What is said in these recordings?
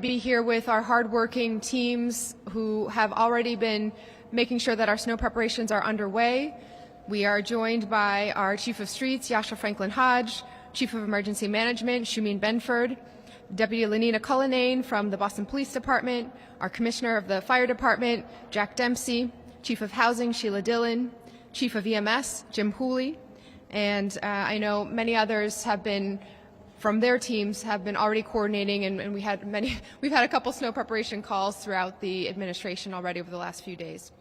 Be here with our hardworking teams who have already been making sure that our snow preparations are underway. We are joined by our Chief of Streets, Yasha Franklin Hodge, Chief of Emergency Management, Shumeen Benford, Deputy Lenina Cullinane from the Boston Police Department, our Commissioner of the Fire Department, Jack Dempsey, Chief of Housing, Sheila Dillon, Chief of EMS, Jim Hooley, and I know many others have been from their teams have been already coordinating, and we've had a couple snow preparation calls throughout the administration already over the last few days.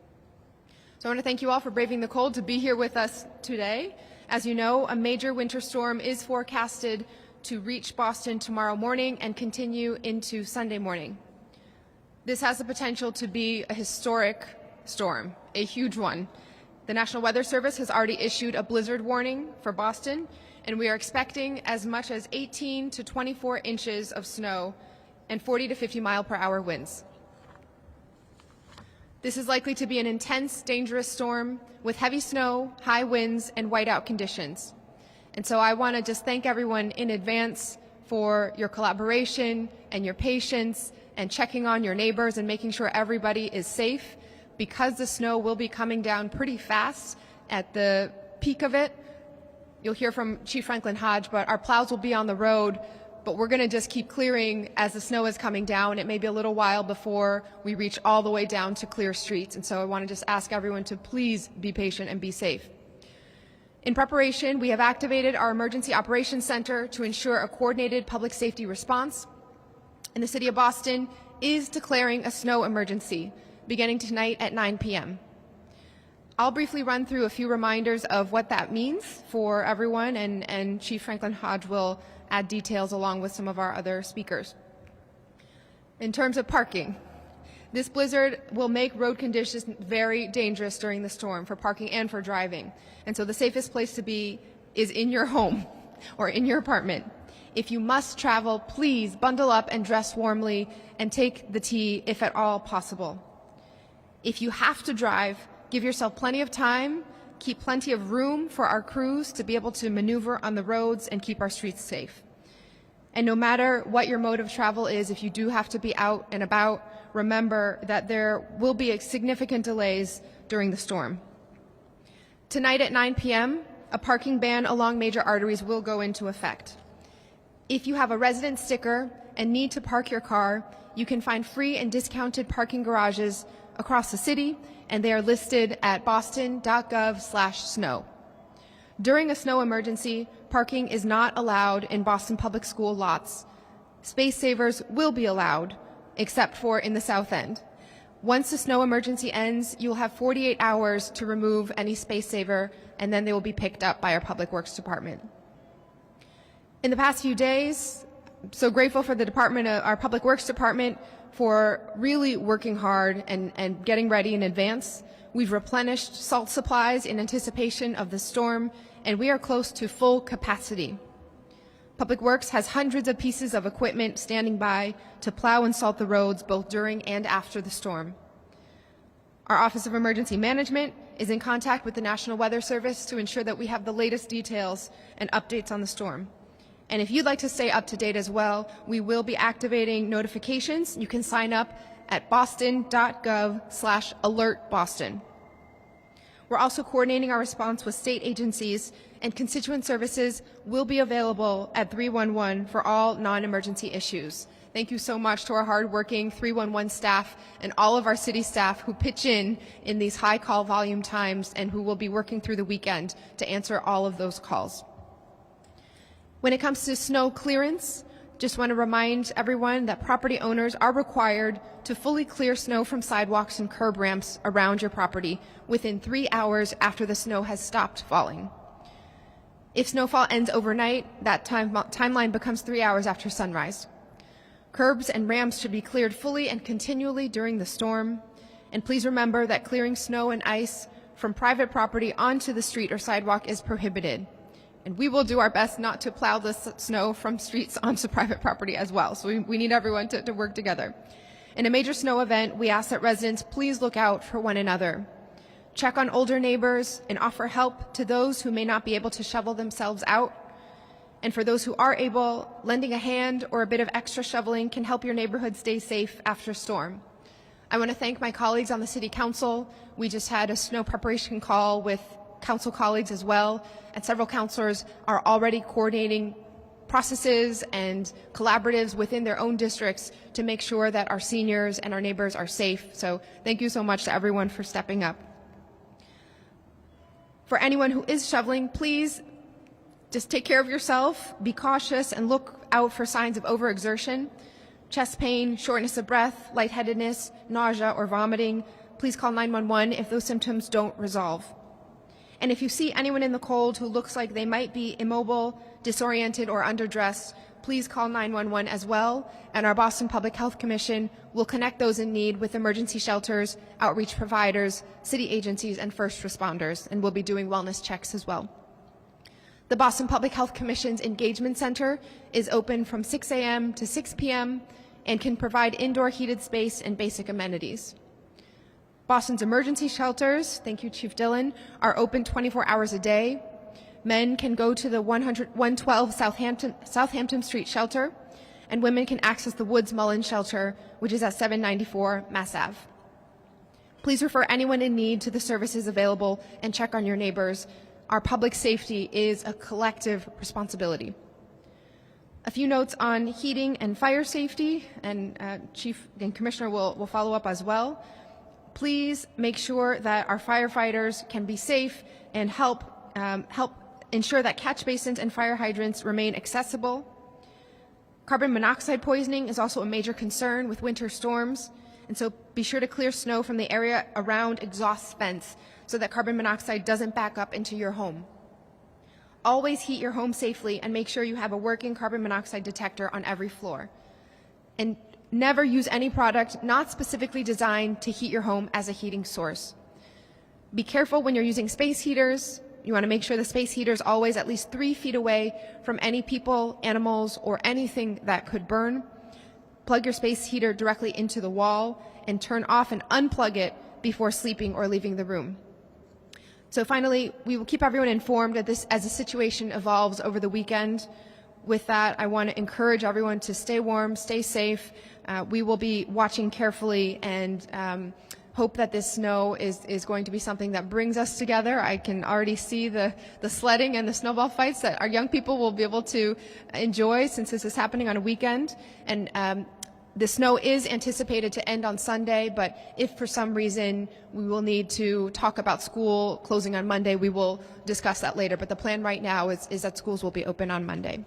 So I want to thank you all for braving the cold to be here with us today. As you know, a major winter storm is forecasted to reach Boston tomorrow morning and continue into Sunday morning. This has the potential to be a historic storm, a huge one. The National Weather Service has already issued a blizzard warning for Boston, and we are expecting as much as 18 to 24 inches of snow and 40 to 50 mile per hour winds. This is likely to be an intense, dangerous storm with heavy snow, high winds, and whiteout conditions. And so I want to just thank everyone in advance for your collaboration and your patience and checking on your neighbors and making sure everybody is safe, because the snow will be coming down pretty fast at the peak of it. You'll hear from Chief Franklin Hodge, but our plows will be on the road, but we're going to just keep clearing as the snow is coming down. It may be a little while before we reach all the way down to clear streets, and so I want to just ask everyone to please be patient and be safe. In preparation, we have activated our Emergency Operations Center to ensure a coordinated public safety response, and the City of Boston is declaring a snow emergency beginning tonight at 9 p.m. I'll briefly run through a few reminders of what that means for everyone, and Chief Franklin Hodge will add details along with some of our other speakers. In terms of parking, this blizzard will make road conditions very dangerous during the storm for parking and for driving. And so the safest place to be is in your home or in your apartment. If you must travel, please bundle up and dress warmly and take the T if at all possible. If you have to drive, give yourself plenty of time, keep plenty of room for our crews to be able to maneuver on the roads and keep our streets safe. And no matter what your mode of travel is, if you do have to be out and about, remember that there will be significant delays during the storm. Tonight at 9 p.m., a parking ban along major arteries will go into effect. If you have a resident sticker and need to park your car, you can find free and discounted parking garages across the city, and they are listed at boston.gov/snow. During a snow emergency, parking is not allowed in Boston Public School lots. Space savers will be allowed, except for in the South End. Once the snow emergency ends, you'll have 48 hours to remove any space saver, and then they will be picked up by our Public Works Department. In the past few days, I'm so grateful for the department, our Public Works Department, for really working hard and getting ready in advance. We've replenished salt supplies in anticipation of the storm, and we are close to full capacity. Public Works has hundreds of pieces of equipment standing by to plow and salt the roads both during and after the storm. Our Office of Emergency Management is in contact with the National Weather Service to ensure that we have the latest details and updates on the storm. And if you'd like to stay up to date as well, we will be activating notifications. You can sign up at boston.gov/alertboston. We're also coordinating our response with state agencies, and constituent services will be available at 311 for all non-emergency issues. Thank you so much to our hardworking 311 staff and all of our city staff who pitch in these high call volume times and who will be working through the weekend to answer all of those calls. When it comes to snow clearance, just want to remind everyone that property owners are required to fully clear snow from sidewalks and curb ramps around your property within 3 hours after the snow has stopped falling. If snowfall ends overnight, that timeline becomes 3 hours after sunrise. Curbs and ramps should be cleared fully and continually during the storm. And please remember that clearing snow and ice from private property onto the street or sidewalk is prohibited. And we will do our best not to plow the snow from streets onto private property as well. So we need everyone to work together. In a major snow event, we ask that residents please look out for one another. Check on older neighbors and offer help to those who may not be able to shovel themselves out. And for those who are able, lending a hand or a bit of extra shoveling can help your neighborhood stay safe after a storm. I want to thank my colleagues on the City Council. We just had a snow preparation call with council colleagues as well, and several councilors are already coordinating processes and collaboratives within their own districts to make sure that our seniors and our neighbors are safe. So thank you so much to everyone for stepping up. For anyone who is shoveling, please just take care of yourself, be cautious, and look out for signs of overexertion. Chest pain, shortness of breath, lightheadedness, nausea, or vomiting. Please call 911 if those symptoms don't resolve. And if you see anyone in the cold who looks like they might be immobile, disoriented, or underdressed, please call 911 as well, and our Boston Public Health Commission will connect those in need with emergency shelters, outreach providers, city agencies, and first responders, and we'll be doing wellness checks as well. The Boston Public Health Commission's Engagement Center is open from 6 a.m. to 6 p.m. and can provide indoor heated space and basic amenities. Boston's emergency shelters, thank you, Chief Dillon, are open 24 hours a day. Men can go to the 112 Southampton Street shelter, and women can access the Woods Mullen shelter, which is at 794 Mass Ave. Please refer anyone in need to the services available and check on your neighbors. Our public safety is a collective responsibility. A few notes on heating and fire safety, and Chief and Commissioner will follow up as well. Please make sure that our firefighters can be safe and help ensure that catch basins and fire hydrants remain accessible. Carbon monoxide poisoning is also a major concern with winter storms, and so be sure to clear snow from the area around exhaust vents so that carbon monoxide doesn't back up into your home. Always heat your home safely and make sure you have a working carbon monoxide detector on every floor. And never use any product not specifically designed to heat your home as a heating source. Be careful when you're using space heaters. You want to make sure the space heater is always at least 3 feet away from any people, animals, or anything that could burn. Plug your space heater directly into the wall and turn off and unplug it before sleeping or leaving the room. So finally, we will keep everyone informed as the situation evolves over the weekend. With that, I want to encourage everyone to stay warm, stay safe. We will be watching carefully and hope that this snow is going to be something that brings us together. I can already see the sledding and the snowball fights that our young people will be able to enjoy since this is happening on a weekend. And the snow is anticipated to end on Sunday, but if for some reason we will need to talk about school closing on Monday, we will discuss that later. But the plan right now is that schools will be open on Monday.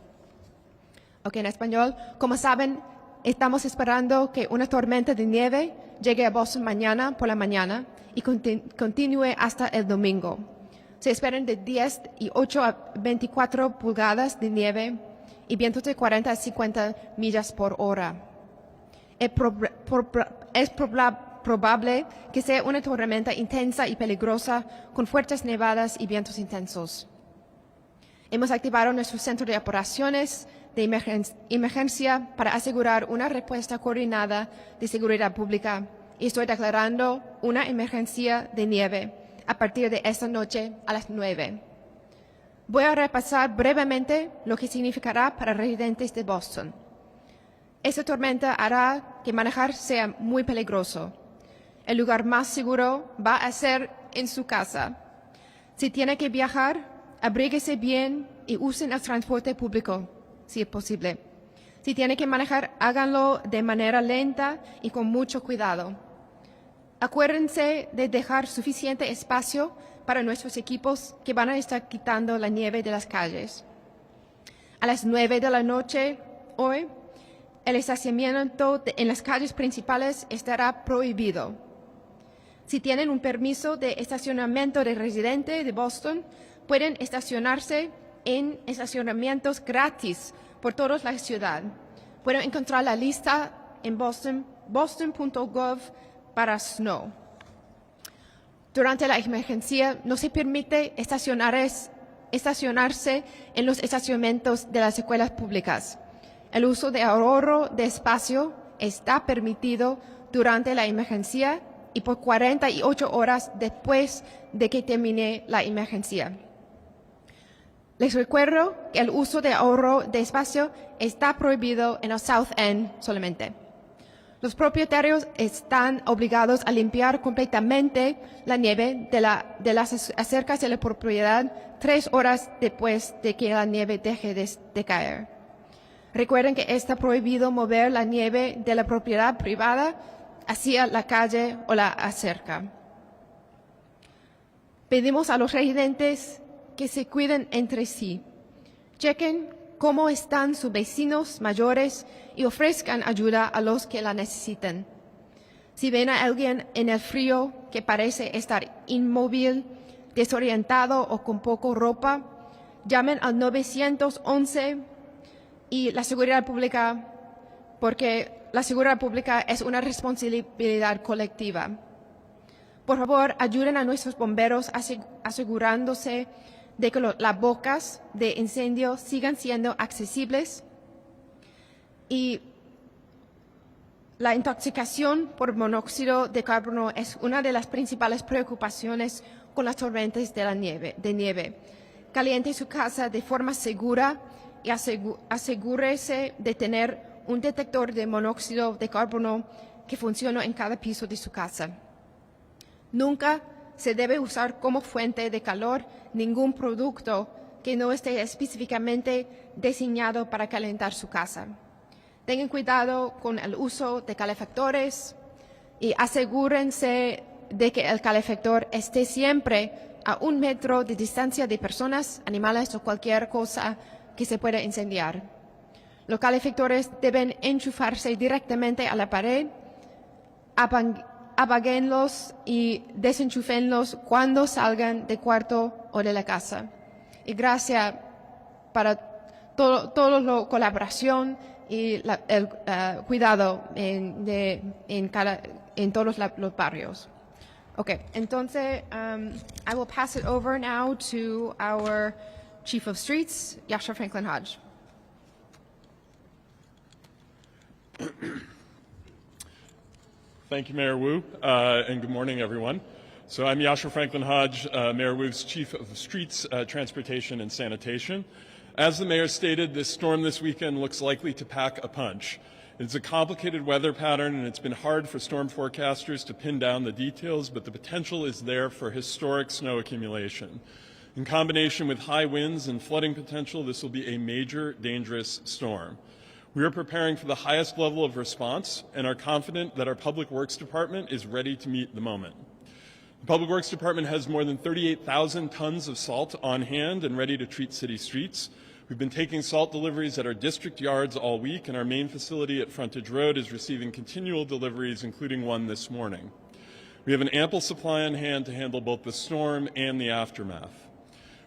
Ok, en español. Como saben, estamos esperando que una tormenta de nieve llegue a Boston mañana por la mañana y continúe hasta el domingo. Se esperan de 10 y 8 a 24 pulgadas de nieve y vientos de 40 a 50 millas por hora. Es probable que sea una tormenta intensa y peligrosa con fuertes nevadas y vientos intensos. Hemos activado nuestro centro de operaciones de emergencia para asegurar una respuesta coordinada de seguridad pública y estoy declarando una emergencia de nieve a partir de esta noche a las 9. Voy a repasar brevemente lo que significará para residentes de Boston. Esta tormenta hará que manejar sea muy peligroso. El lugar más seguro va a ser en su casa. Si tiene que viajar, abríguese bien y usen el transporte público, si es posible. Si tiene que manejar, háganlo de manera lenta y con mucho cuidado. Acuérdense de dejar suficiente espacio para nuestros equipos que van a estar quitando la nieve de las calles. A las 9 de la noche hoy, el estacionamiento en las calles principales estará prohibido. Si tienen un permiso de estacionamiento de residente de Boston, pueden estacionarse en estacionamientos gratis por toda la ciudad. Pueden encontrar la lista en boston.gov para snow. Durante la emergencia no se permite estacionarse en los estacionamientos de las escuelas públicas. El uso de ahorro de espacio está permitido durante la emergencia y por 48 horas después de que termine la emergencia. Les recuerdo que el uso de ahorro de espacio está prohibido en el South End solamente. Los propietarios están obligados a limpiar completamente la nieve de las acercas de la propiedad 3 horas después de que la nieve deje de caer. Recuerden que está prohibido mover la nieve de la propiedad privada hacia la calle o la acerca. Pedimos a los residentes que se cuiden entre sí. Chequen cómo están sus vecinos mayores y ofrezcan ayuda a los que la necesiten. Si ven a alguien en el frío que parece estar inmóvil, desorientado o con poco ropa, llamen al 911 y la seguridad pública, porque la seguridad pública es una responsabilidad colectiva. Por favor, ayuden a nuestros bomberos asegurándose de que las bocas de incendio sigan siendo accesibles y la intoxicación por monóxido de carbono es una de las principales preocupaciones con las tormentas de nieve. Caliente su casa de forma segura y asegúrese de tener un detector de monóxido de carbono que funcione en cada piso de su casa. Nunca se debe usar como fuente de calor ningún producto que no esté específicamente diseñado para calentar su casa. Tengan cuidado con el uso de calefactores y asegúrense de que el calefactor esté siempre a 1 metro de distancia de personas, animales o cualquier cosa que se pueda incendiar. Los calefactores deben enchufarse directamente a la pared. Apáguenlos y desenchúfenlos cuando salgan del cuarto o de la casa. Y gracias para toda la colaboración y el cuidado en todos los barrios. Okay, entonces I will pass it over now to our Chief of Streets, Yasha Franklin Hodge. Thank you, Mayor Wu, and good morning, everyone. So I'm Yasha Franklin Hodge, Mayor Wu's Chief of Streets, Transportation, and Sanitation. As the mayor stated, this storm this weekend looks likely to pack a punch. It's a complicated weather pattern, and it's been hard for storm forecasters to pin down the details, but the potential is there for historic snow accumulation. In combination with high winds and flooding potential, this will be a major, dangerous storm. We are preparing for the highest level of response and are confident that our Public Works Department is ready to meet the moment. The Public Works Department has more than 38,000 tons of salt on hand and ready to treat city streets. We've been taking salt deliveries at our district yards all week, and our main facility at Frontage Road is receiving continual deliveries, including one this morning. We have an ample supply on hand to handle both the storm and the aftermath.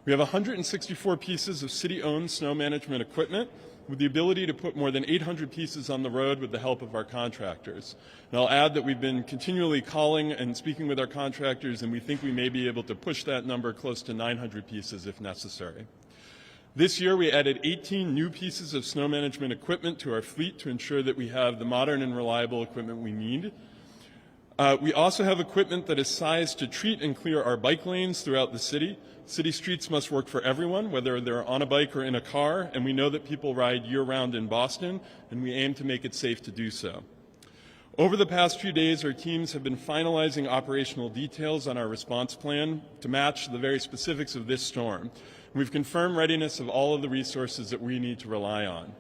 We have 164 pieces of city-owned snow management equipment with the ability to put more than 800 pieces on the road with the help of our contractors. And I'll add that we've been continually calling and speaking with our contractors, and we think we may be able to push that number close to 900 pieces if necessary. This year, we added 18 new pieces of snow management equipment to our fleet to ensure that we have the modern and reliable equipment we need. We also have equipment that is sized to treat and clear our bike lanes throughout the city. City streets must work for everyone, whether they're on a bike or in a car, and we know that people ride year-round in Boston, and we aim to make it safe to do so. Over the past few days, our teams have been finalizing operational details on our response plan to match the very specifics of this storm. We've confirmed readiness of all of the resources that we need to rely on.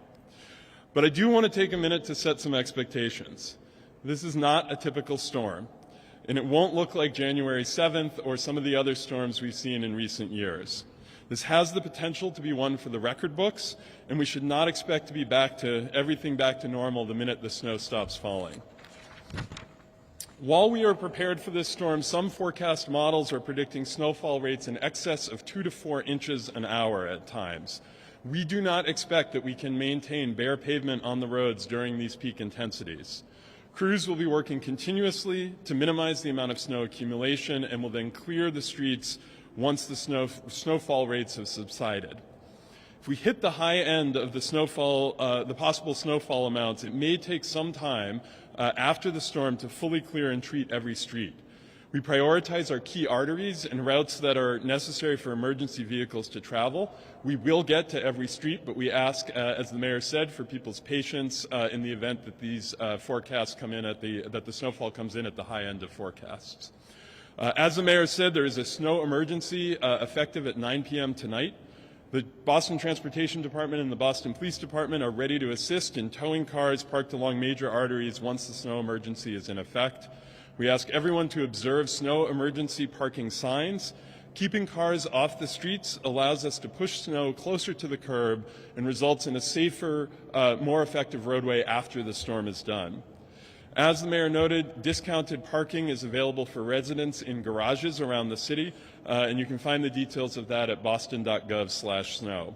But I do want to take a minute to set some expectations. This is not a typical storm, and it won't look like January 7th or some of the other storms we've seen in recent years. This has the potential to be one for the record books, and we should not expect to be everything back to normal the minute the snow stops falling. While we are prepared for this storm, some forecast models are predicting snowfall rates in excess of 2 to 4 inches an hour at times. We do not expect that we can maintain bare pavement on the roads during these peak intensities. Crews will be working continuously to minimize the amount of snow accumulation and will then clear the streets once the snowfall rates have subsided. If we hit the high end of the possible snowfall amounts, it may take some time after the storm to fully clear and treat every street. We prioritize our key arteries and routes that are necessary for emergency vehicles to travel. We will get to every street, but we ask, as the mayor said, for people's patience in the event that these forecasts come in that the snowfall comes in at the high end of forecasts. As the mayor said, there is a snow emergency effective at 9 p.m. tonight. The Boston Transportation Department and the Boston Police Department are ready to assist in towing cars parked along major arteries once the snow emergency is in effect. We ask everyone to observe snow emergency parking signs. Keeping cars off the streets allows us to push snow closer to the curb and results in a safer, more effective roadway after the storm is done. As the mayor noted, discounted parking is available for residents in garages around the city, and you can find the details of that at boston.gov/snow.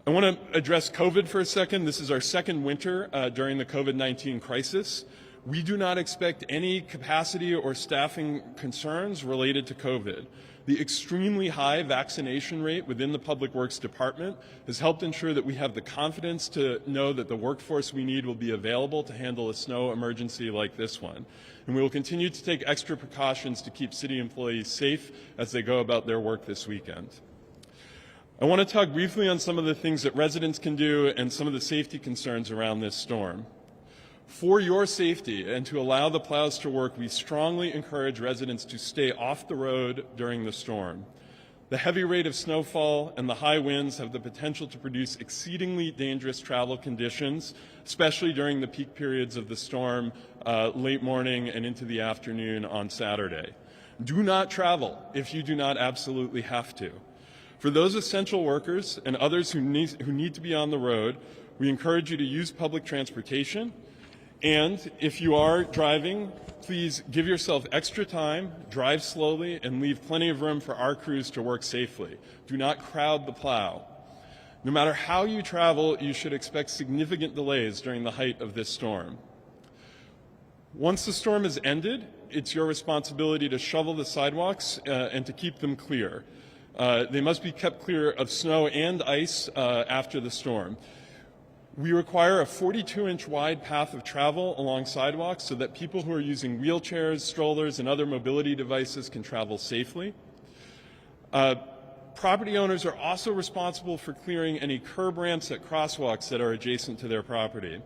I want to address COVID for a second. This is our second winter during the COVID-19 crisis. We do not expect any capacity or staffing concerns related to COVID. The extremely high vaccination rate within the Public Works Department has helped ensure that we have the confidence to know that the workforce we need will be available to handle a snow emergency like this one. And we will continue to take extra precautions to keep city employees safe as they go about their work this weekend. I want to talk briefly on some of the things that residents can do and some of the safety concerns around this storm. For your safety and to allow the plows to work, we strongly encourage residents to stay off the road during the storm. The heavy rate of snowfall and the high winds have the potential to produce exceedingly dangerous travel conditions, especially during the peak periods of the storm, late morning and into the afternoon on Saturday. Do not travel if you do not absolutely have to. For those essential workers and others who need to be on the road, we encourage you to use public transportation. And if you are driving, please give yourself extra time, drive slowly, and leave plenty of room for our crews to work safely. Do not crowd the plow. No matter how you travel, you should expect significant delays during the height of this storm. Once the storm is ended, it's your responsibility to shovel the sidewalks and to keep them clear. They must be kept clear of snow and ice after the storm. We require a 42-inch wide path of travel along sidewalks so that people who are using wheelchairs, strollers, and other mobility devices can travel safely. Property owners are also responsible for clearing any curb ramps at crosswalks that are adjacent to their property.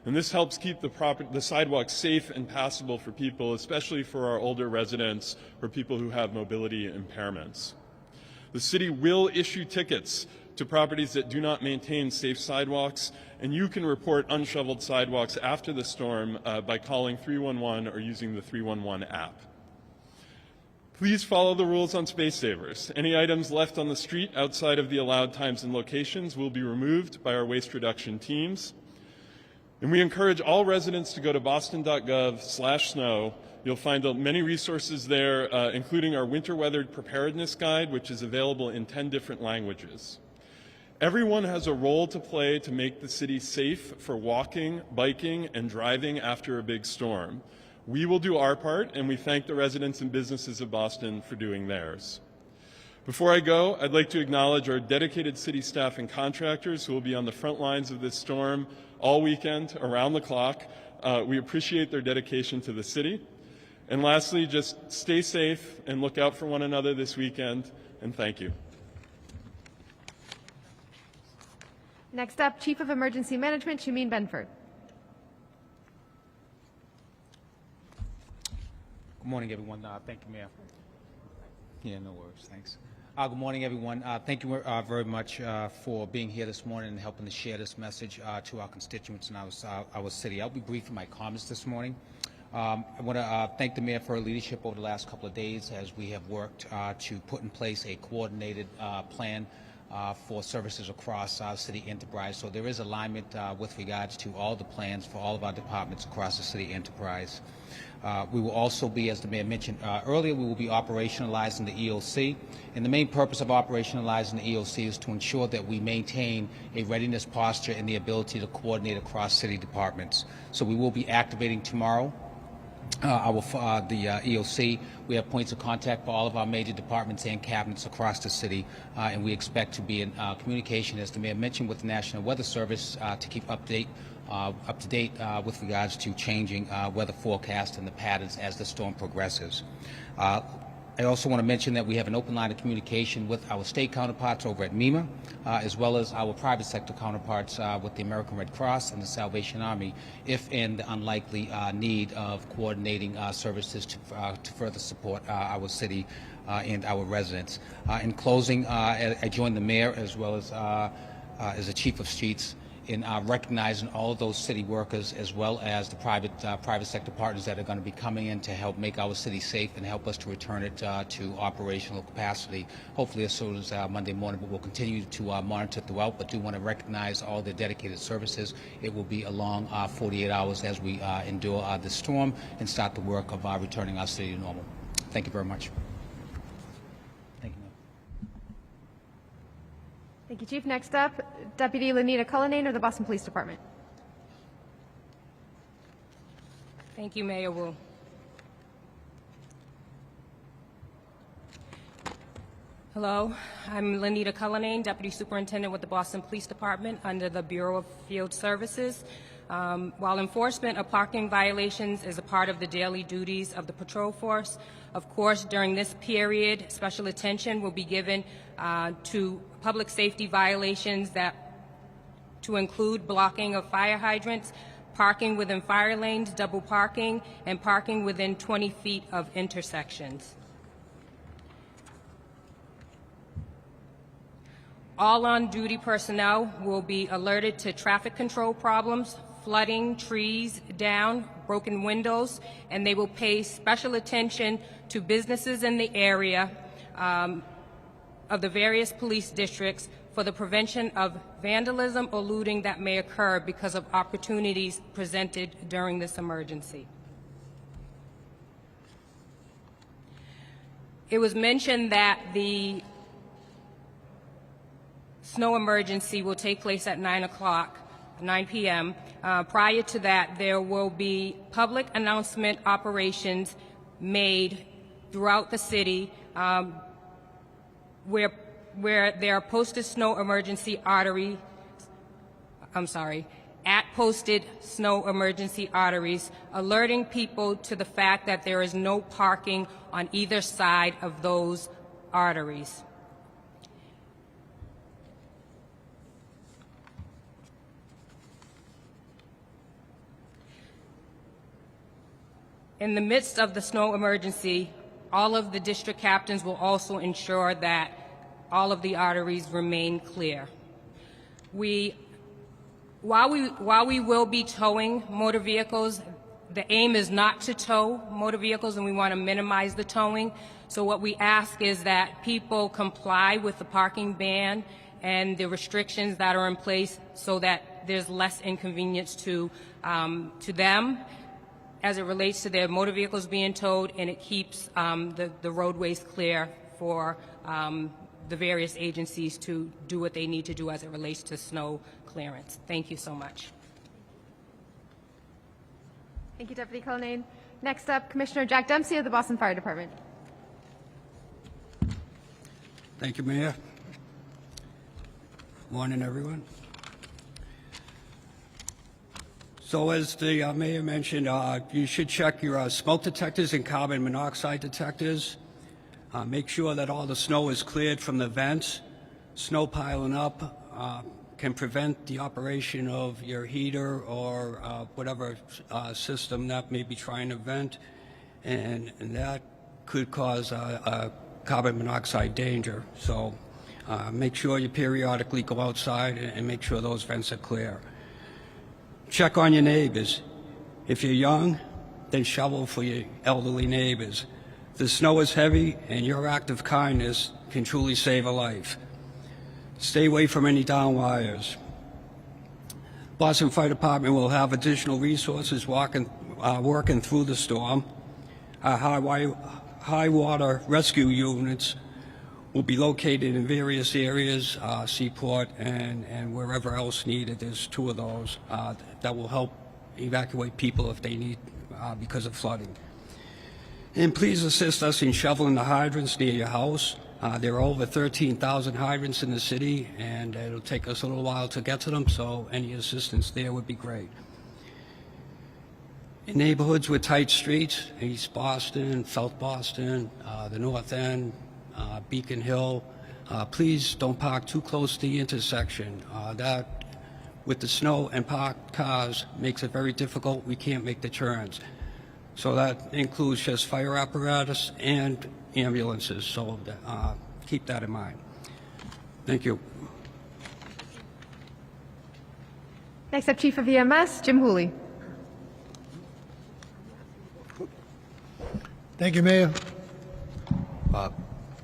And this helps keep the sidewalks safe and passable for people, especially for our older residents or people who have mobility impairments. The city will issue tickets to properties that do not maintain safe sidewalks, and you can report unshoveled sidewalks after the storm by calling 311 or using the 311 app. Please follow the rules on space savers. Any items left on the street outside of the allowed times and locations will be removed by our waste reduction teams. And we encourage all residents to go to boston.gov/snow. You'll find many resources there, including our winter weather preparedness guide, which is available in 10 different languages. Everyone has a role to play to make the city safe for walking, biking, and driving after a big storm. We will do our part, and we thank the residents and businesses of Boston for doing theirs. Before I go, I'd like to acknowledge our dedicated city staff and contractors who will be on the front lines of this storm all weekend, around the clock. We appreciate their dedication to the city. And lastly, just stay safe and look out for one another this weekend, and thank you. Next up, Chief of Emergency Management, Shameen Benford. Good morning, everyone. Thank you, Mayor. Yeah, no worries. Thanks. Good morning, everyone. Thank you very much for being here this morning and helping to share this message to our constituents in our city. I'll be brief in my comments this morning. I want to thank the Mayor for her leadership over the last couple of days as we have worked to put in place a coordinated plan for services across our city enterprise. So there is alignment with regards to all the plans for all of our departments across the city enterprise. We will also be, as the Mayor mentioned earlier, we will be operationalizing the EOC. And the main purpose of operationalizing the EOC is to ensure that we maintain a readiness posture and the ability to coordinate across city departments. So we will be activating tomorrow the EOC. We have points of contact for all of our major departments and cabinets across the city, and we expect to be in communication, as the mayor mentioned, with the National Weather Service to keep up to date with regards to changing weather forecasts and the patterns as the storm progresses. I also want to mention that we have an open line of communication with our state counterparts over at MEMA, as well as our private sector counterparts with the American Red Cross and the Salvation Army, if in the unlikely need of coordinating services to further support our city and our residents. In closing, I join the mayor as well as the chief of streets in recognizing all of those city workers, as well as the private sector partners that are going to be coming in to help make our city safe and help us to return it to operational capacity, hopefully as soon as Monday morning. But we'll continue to monitor throughout, but do want to recognize all the dedicated services. It will be a long 48 hours as we endure this storm and start the work of returning our city to normal. Thank you very much. Thank you, Mayor. Thank you, Chief. Next up, Deputy Lanita Cullinane of the Boston Police Department. Thank you, Mayor Wu. Hello, I'm Lanita Cullinane, Deputy Superintendent with the Boston Police Department under the Bureau of Field Services. While enforcement of parking violations is a part of the daily duties of the patrol force, of course, during this period, special attention will be given to public safety violations to include blocking of fire hydrants, parking within fire lanes, double parking, and parking within 20 feet of intersections. All on-duty personnel will be alerted to traffic control problems, flooding, trees down, broken windows, and they will pay special attention to businesses in the area of the various police districts for the prevention of vandalism or looting that may occur because of opportunities presented during this emergency. It was mentioned that the snow emergency will take place at 9 p.m. Prior to that, there will be public announcement operations made throughout the city where there are posted snow emergency arteries, at posted snow emergency arteries, alerting people to the fact that there is no parking on either side of those arteries. In the midst of the snow emergency, all of the district captains will also ensure that all of the arteries remain clear. While we will be towing motor vehicles, the aim is not to tow motor vehicles, and we want to minimize the towing. So what we ask is that people comply with the parking ban and the restrictions that are in place so that there's less inconvenience to them as it relates to their motor vehicles being towed, and it keeps the roadways clear for the various agencies to do what they need to do as it relates to snow clearance. Thank you so much. Thank you, Deputy Cullinane. Next up, Commissioner Jack Dempsey of the Boston Fire Department. Thank you, Mayor. Morning, everyone. So as the Mayor mentioned, you should check your smoke detectors and carbon monoxide detectors. Make sure that all the snow is cleared from the vents. Snow piling up can prevent the operation of your heater or whatever system that may be trying to vent, and that could cause carbon monoxide danger. So make sure you periodically go outside and make sure those vents are clear. Check on your neighbors. If you're young, then shovel for your elderly neighbors. The snow is heavy, and your act of kindness can truly save a life. Stay away from any down wires. Boston Fire Department will have additional resources working through the storm. High water rescue units will be located in various areas, Seaport and wherever else needed. There's 2 of those that will help evacuate people if they need because of flooding. And please assist us in shoveling the hydrants near your house. There are over 13,000 hydrants in the city, and it'll take us a little while to get to them, so any assistance there would be great. In neighborhoods with tight streets, East Boston, South Boston, the North End, Beacon Hill, please don't park too close to the intersection. That, with the snow and parked cars, makes it very difficult. We can't make the turns. So that includes just fire apparatus and ambulances, so keep that in mind. Thank you. Next up, Chief of EMS, Jim Hooley. Thank you, Mayor.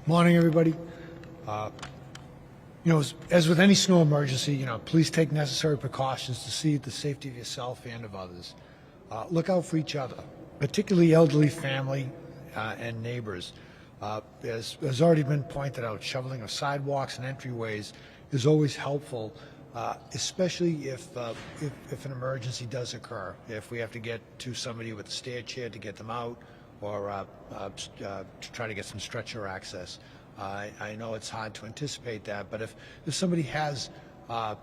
Morning, everybody. As with any snow emergency, please take necessary precautions to see the safety of yourself and of others. Look out for each other, particularly elderly family and neighbors. As has already been pointed out, shoveling of sidewalks and entryways is always helpful, especially if an emergency does occur. If we have to get to somebody with a stair chair to get them out, or to try to get some stretcher access. I know it's hard to anticipate that, but if somebody has a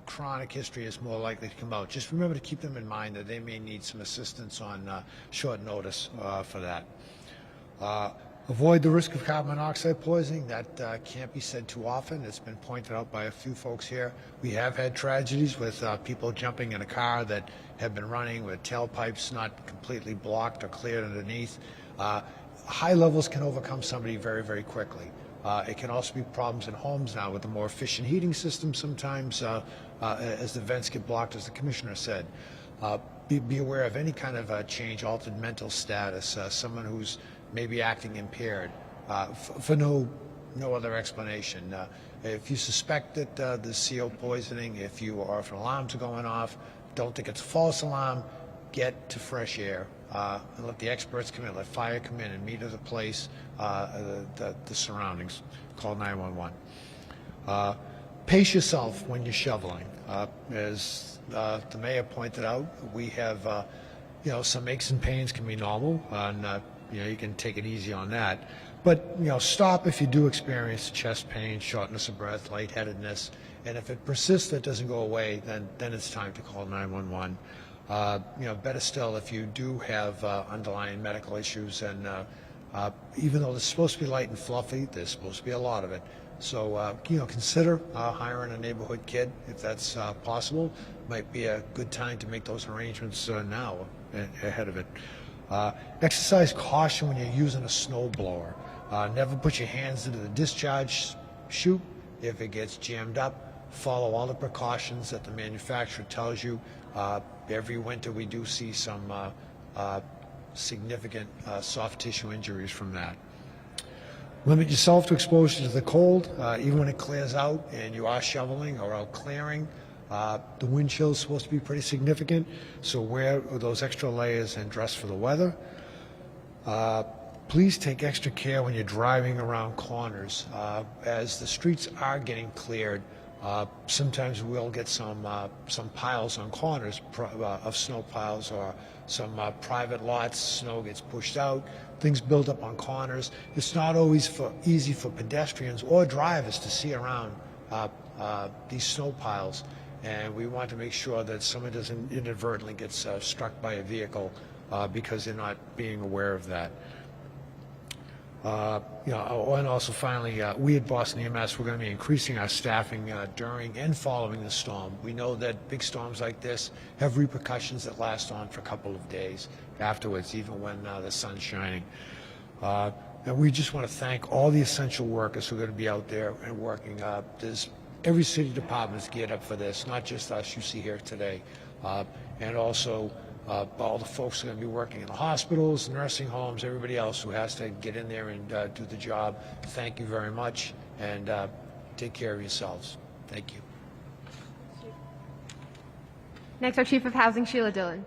chronic history, is more likely to come out. Just remember to keep them in mind that they may need some assistance on short notice for that. Avoid the risk of carbon monoxide poisoning. That can't be said too often. It's been pointed out by a few folks here. We have had tragedies with people jumping in a car that have been running with tailpipes not completely blocked or cleared underneath. High levels can overcome somebody very, very quickly. It can also be problems in homes now with the more efficient heating system sometimes as the vents get blocked, as the Commissioner said. Be aware of any kind of change, altered mental status, someone who's maybe acting impaired for no other explanation. If you suspect that there's CO poisoning, if an alarms are going off, don't think it's a false alarm, get to fresh air and let the experts come in, let fire come in and meter the place, the surroundings. Call 911. Pace yourself when you're shoveling. As the mayor pointed out, we have some aches and pains can be normal, and you can take it easy on that. But stop if you do experience chest pain, shortness of breath, lightheadedness, and if it persists, that doesn't go away, then it's time to call 911. Better still, if you do have underlying medical issues, and even though it's supposed to be light and fluffy, there's supposed to be a lot of it. So consider hiring a neighborhood kid if that's possible. Might be a good time to make those arrangements now ahead of it. Exercise caution when you're using a snow blower. Never put your hands into the discharge chute. If it gets jammed up, follow all the precautions that the manufacturer tells you. Every winter we do see some significant soft tissue injuries from that. Limit yourself to exposure to the cold, even when it clears out and you are shoveling or out clearing. The wind chill is supposed to be pretty significant, so wear those extra layers and dress for the weather. Please take extra care when you're driving around corners. As the streets are getting cleared, sometimes we'll get some piles on corners of snow piles, or some private lots, snow gets pushed out, things build up on corners. It's not always easy for pedestrians or drivers to see around these snow piles, and we want to make sure that someone doesn't inadvertently get struck by a vehicle because they're not being aware of that. And also finally, we at Boston EMS, we're going to be increasing our staffing during and following the storm. We know that big storms like this have repercussions that last on for a couple of days afterwards, even when the sun's shining. And we just want to thank all the essential workers who are going to be out there and working. Every city department is geared up for this, not just us you see here today, and also all the folks who are going to be working in the hospitals, nursing homes, everybody else who has to get in there and do the job. Thank you very much, and take care of yourselves. Thank you. Next, our Chief of Housing, Sheila Dillon.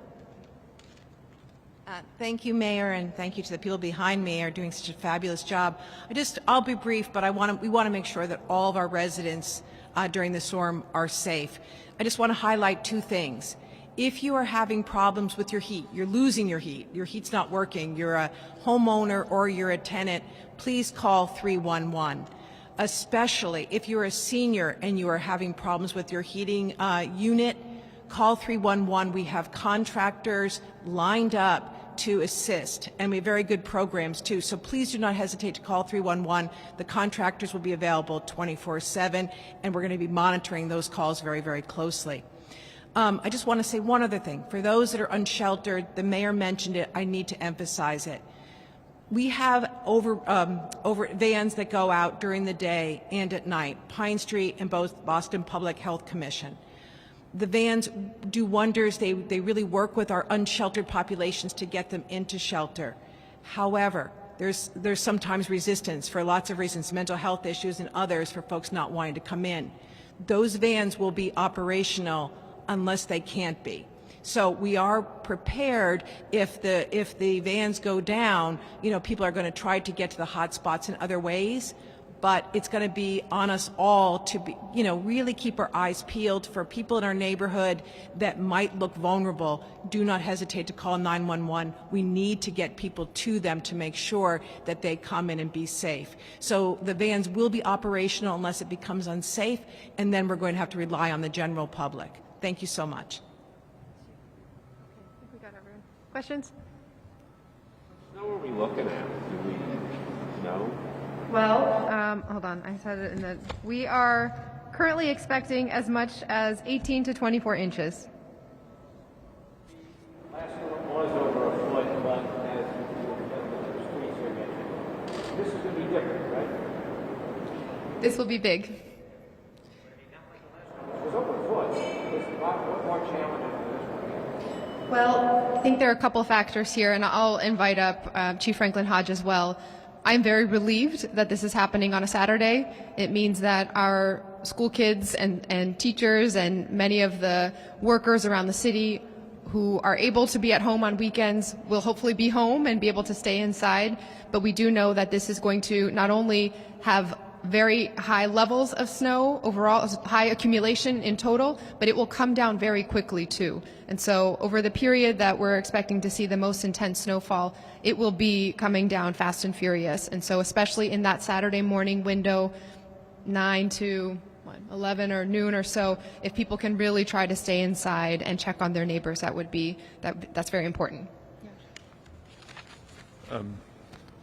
Thank you, Mayor, and thank you to the people behind me who are doing such a fabulous job. I'll be brief, but we want to make sure that all of our residents during the storm are safe. I just want to highlight two things. If you are having problems with your heat, you're losing your heat's not working, you're a homeowner or you're a tenant, please call 311. Especially if you're a senior and you are having problems with your heating unit, call 311. We have contractors lined up to assist, and we have very good programs too. So please do not hesitate to call 311. The contractors will be available 24/7, and we're going to be monitoring those calls very, very closely. I just want to say one other thing. For those that are unsheltered, the mayor mentioned it, I need to emphasize it. We have over vans that go out during the day and at night, Pine Street and both Boston Public Health Commission. The vans do wonders. They really work with our unsheltered populations to get them into shelter. However, there's sometimes resistance for lots of reasons, mental health issues and others, for folks not wanting to come in. Those vans will be operational unless they can't be. So we are prepared if the vans go down, people are going to try to get to the hot spots in other ways, but it's going to be on us all to be, really keep our eyes peeled for people in our neighborhood that might look vulnerable. Do not hesitate to call 911. We need to get people to them to make sure that they come in and be safe. So the vans will be operational unless it becomes unsafe, and then we're going to have to rely on the general public. Thank you so much. We got everyone. Questions? What are we looking at? Do we know? Well, hold on. I said it in the. We are currently expecting as much as 18 to 24 inches. Last one was over a foot, but as the streets are getting, this is going to be different, right? This will be big. It was over a foot. It's a lot more challenging than this one. Well, I think there are a couple factors here, and I'll invite up Chief Franklin Hodge as well. I'm very relieved that this is happening on a Saturday. It means that our school kids and teachers and many of the workers around the city who are able to be at home on weekends will hopefully be home and be able to stay inside. But we do know that this is going to not only have very high levels of snow overall, high accumulation in total, but it will come down very quickly too. And so over the period that we're expecting to see the most intense snowfall, it will be coming down fast and furious. And so especially in that Saturday morning window, 9 to 11 or noon or so, if people can really try to stay inside and check on their neighbors, that's very important.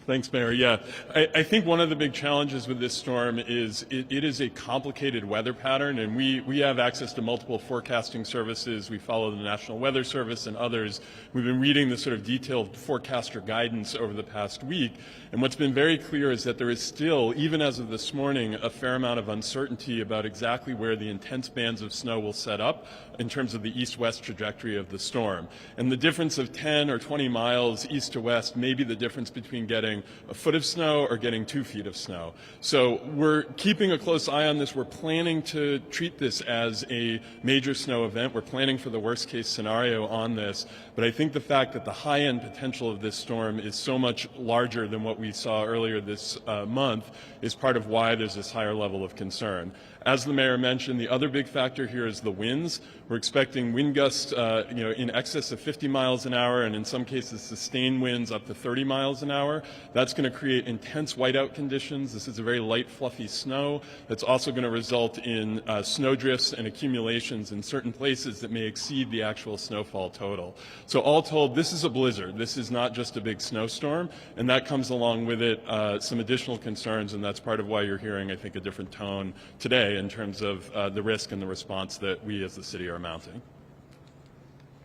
Thanks, Mayor. Yeah, I think one of the big challenges with this storm is it is a complicated weather pattern, and we have access to multiple forecasting services. We follow the National Weather Service and others. We've been reading the sort of detailed forecaster guidance over the past week, and what's been very clear is that there is still, even as of this morning, a fair amount of uncertainty about exactly where the intense bands of snow will set up in terms of the east-west trajectory of the storm. And the difference of 10 or 20 miles east to west may be the difference between getting a foot of snow or getting 2 feet of snow. So we're keeping a close eye on this. We're planning to treat this as a major snow event. We're planning for the worst case scenario on this. But I think the fact that the high end potential of this storm is so much larger than what we saw earlier this month is part of why there's this higher level of concern. As the mayor mentioned, the other big factor here is the winds. We're expecting wind gusts, in excess of 50 miles an hour, and in some cases sustained winds up to 30 miles an hour. That's going to create intense whiteout conditions. This is a very light, fluffy snow. That's also going to result in snow drifts and accumulations in certain places that may exceed the actual snowfall total. So all told, this is a blizzard. This is not just a big snowstorm, and that comes along with it some additional concerns, and that's part of why you're hearing, I think, a different tone today in terms of the risk and the response that we as the city are mounting.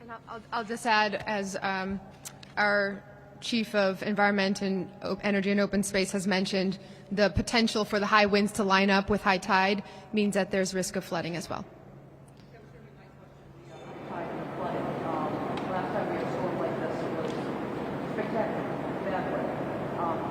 And I'll just add, as our Chief of Environment and Energy and Open Space has mentioned, the potential for the high winds to line up with high tide means that there's risk of flooding as well. Last time we had a storm like this, it was spectacular, bad way.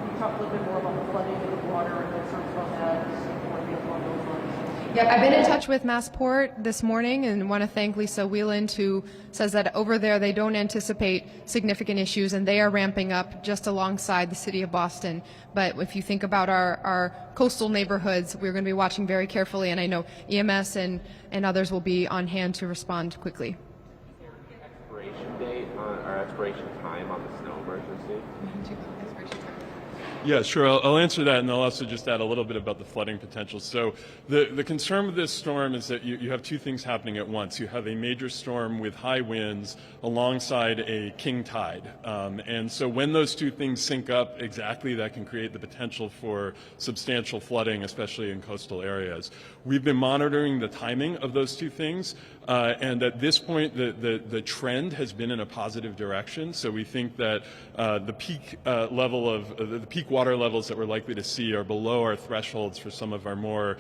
Can you talk a little bit more about the flooding of the water and concerns about that, and what the along those lines? Yeah, I've been in touch with Massport this morning and want to thank Lisa Wieland, who says that over there they don't anticipate significant issues and they are ramping up just alongside the city of Boston. But if you think about our coastal neighborhoods, we're going to be watching very carefully, and I know EMS and others will be on hand to respond quickly. on our expiration time on the snow emergency? Yeah, sure. I'll answer that, and I'll also just add a little bit about the flooding potential. So the concern with this storm is that you have two things happening at once. You have a major storm with high winds alongside a king tide. And so when those two things sync up exactly, that can create the potential for substantial flooding, especially in coastal areas. We've been monitoring the timing of those two things, and at this point, the trend has been in a positive direction. So we think that the peak level of the peak water levels that we're likely to see are below our thresholds for some of our more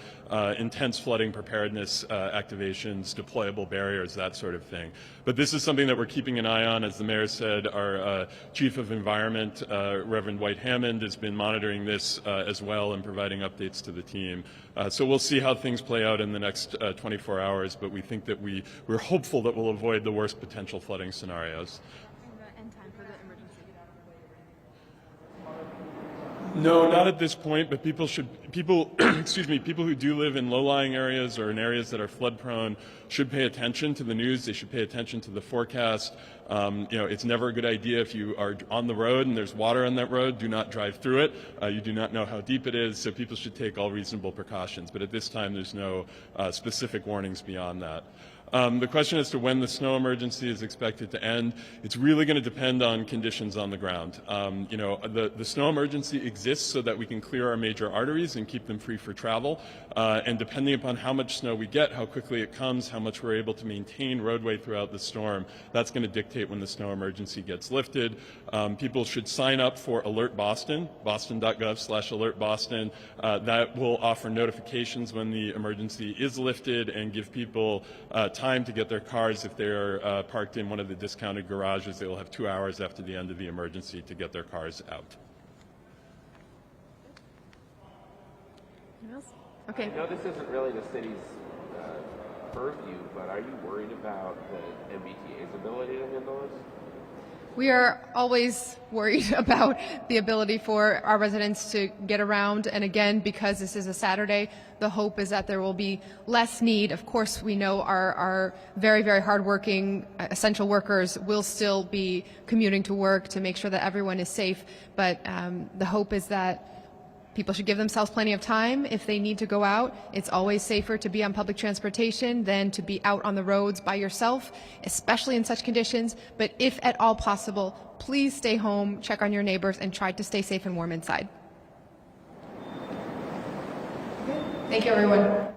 intense flooding preparedness activations, deployable barriers, that sort of thing. But this is something that we're keeping an eye on. As the mayor said, our Chief of Environment, Reverend White Hammond, has been monitoring this as well and providing updates to the team. So we'll see how things play out in the next 24 hours, but we think that we're hopeful that we'll avoid the worst potential flooding scenarios. No, not at this point, but people excuse me, people who do live in low-lying areas or in areas that are flood-prone should pay attention to the news. They should pay attention to the forecast. It's never a good idea if you are on the road and there's water on that road, do not drive through it. You do not know how deep it is, so people should take all reasonable precautions. But at this time, there's no specific warnings beyond that. The question as to when the snow emergency is expected to end, it's really going to depend on conditions on the ground. The snow emergency exists so that we can clear our major arteries and keep them free for travel. And depending upon how much snow we get, how quickly it comes, how much we're able to maintain roadway throughout the storm, that's going to dictate when the snow emergency gets lifted. People should sign up for Alert Boston, boston.gov/alertboston. That will offer notifications when the emergency is lifted and give people time to get their cars. If they're parked in one of the discounted garages, they will have 2 hours after the end of the emergency to get their cars out. Anyone else? Okay. I know this isn't really the city's purview, but are you worried about the MBTA's ability to handle this? We are always worried about the ability for our residents to get around. And again, because this is a Saturday, the hope is that there will be less need. Of course, we know our very, very hardworking essential workers will still be commuting to work to make sure that everyone is safe. But the hope is that people should give themselves plenty of time if they need to go out. It's always safer to be on public transportation than to be out on the roads by yourself, especially in such conditions. But if at all possible, please stay home, check on your neighbors, and try to stay safe and warm inside. Thank you, everyone.